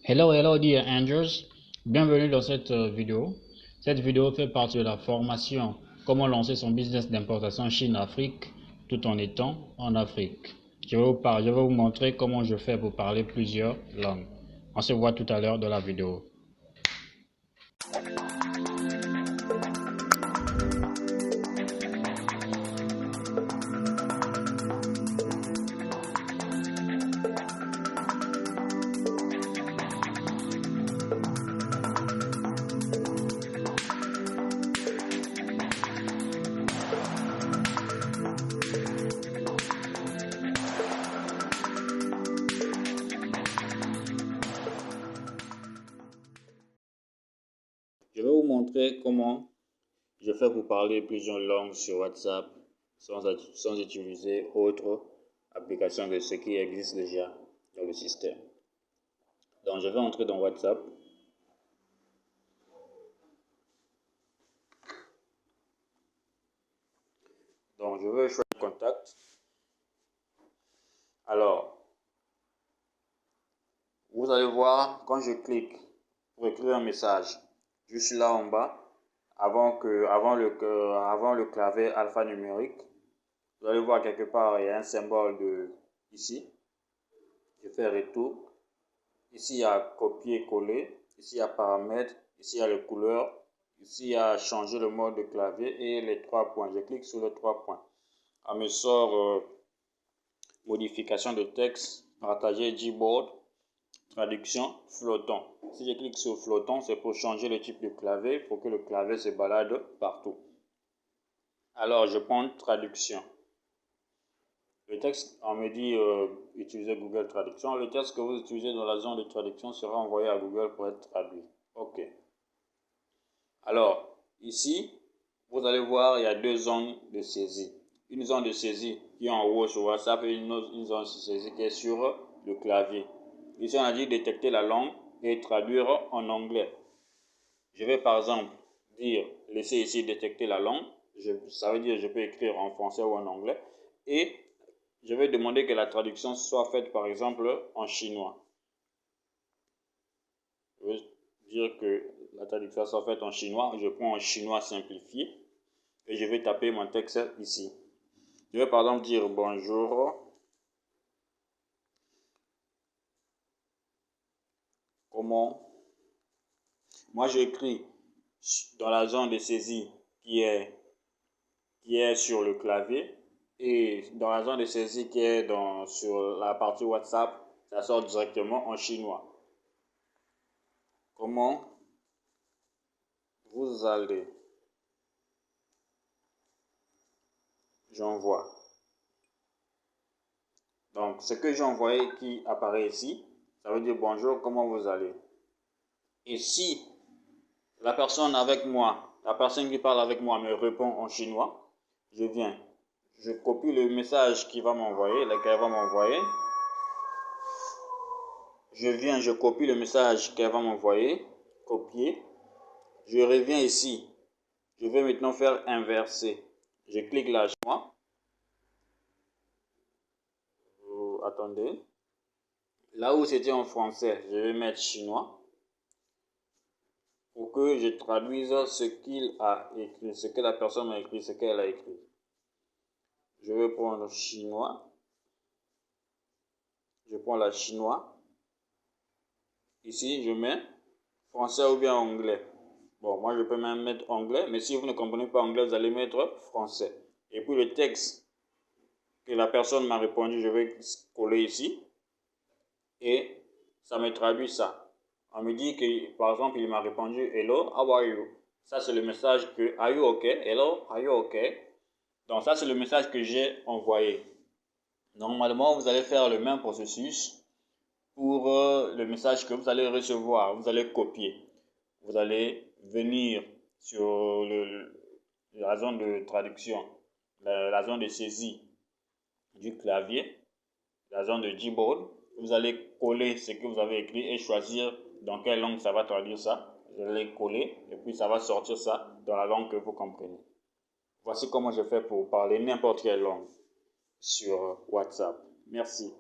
Hello dear Angels, bienvenue dans cette vidéo. Cette vidéo fait partie de la formation comment lancer son business d'importation Chine-Afrique tout en étant en Afrique. Je vais vous montrer comment je fais pour parler plusieurs langues. On se voit tout à l'heure dans la vidéo. Je vais vous montrer comment je fais pour parler plusieurs langues sur WhatsApp sans utiliser autre application que ce qui existe déjà dans le système. Donc je vais entrer dans WhatsApp. Donc je vais choisir contact. Alors, vous allez voir quand je clique pour écrire un message, juste là en bas, avant le clavier alphanumérique, vous allez voir quelque part il y a un symbole de ici. Je fais retour. Ici il y a copier-coller. Ici il y a paramètres. Ici il y a les couleurs. Ici il y a changer le mode de clavier et les 3 points. Je clique sur les 3 points. On me sort modification de texte, partager Gboard, traduction, flottant. Si je clique sur flottant, c'est pour changer le type de clavier, pour que le clavier se balade partout. Alors, je prends traduction. Le texte, on me dit utiliser Google Traduction. Le texte que vous utilisez dans la zone de traduction sera envoyé à Google pour être traduit. OK. Alors, ici, vous allez voir, il y a deux zones de saisie. Une zone de saisie qui est en haut sur WhatsApp et une zone de saisie qui est sur le clavier. Ici, on a dit détecter la langue et traduire en anglais. Je vais par exemple dire, laisser ici détecter la langue. Ça veut dire que je peux écrire en français ou en anglais. Et je vais demander que la traduction soit faite par exemple en chinois. Je veux dire que la traduction soit faite en chinois. Je prends en chinois simplifié et je vais taper mon texte ici. Je vais par exemple dire bonjour. Comment? Moi j'écris dans la zone de saisie qui est sur le clavier et dans la zone de saisie qui est sur la partie WhatsApp, ça sort directement en chinois. Comment vous allez? J'envoie. Donc, ce que j'ai envoyé qui apparaît ici, ça veut dire bonjour, comment vous allez? Et si la personne avec moi, la personne qui parle avec moi me répond en chinois, je viens, je copie le message qu'il va m'envoyer, qu'elle va m'envoyer. Je viens, je copie le message qu'elle va m'envoyer, copier. Je reviens ici. Je vais maintenant faire inverser. Je clique là, chinois. Attendez. Là où c'était en français, je vais mettre chinois pour que je traduise ce qu'il a écrit, ce que la personne m'a écrit, ce qu'elle a écrit. Je vais prendre chinois. Je prends la chinois. Ici, je mets français ou bien anglais. Bon, moi, je peux même mettre anglais, mais si vous ne comprenez pas anglais, vous allez mettre français. Et puis, le texte que la personne m'a répondu, je vais coller ici. Et ça me traduit ça. On me dit que, par exemple, il m'a répondu « Hello, how are you ?» Ça, c'est le message que « Are you okay? Hello, are you okay? » Donc, ça, c'est le message que j'ai envoyé. Normalement, vous allez faire le même processus pour le message que vous allez recevoir. Vous allez copier. Vous allez venir sur la zone de traduction, la zone de saisie du clavier, la zone de Gboard. Vous allez coller ce que vous avez écrit et choisir dans quelle langue ça va traduire ça. Vous allez coller et puis ça va sortir ça dans la langue que vous comprenez. Voici comment je fais pour parler n'importe quelle langue sur WhatsApp. Merci.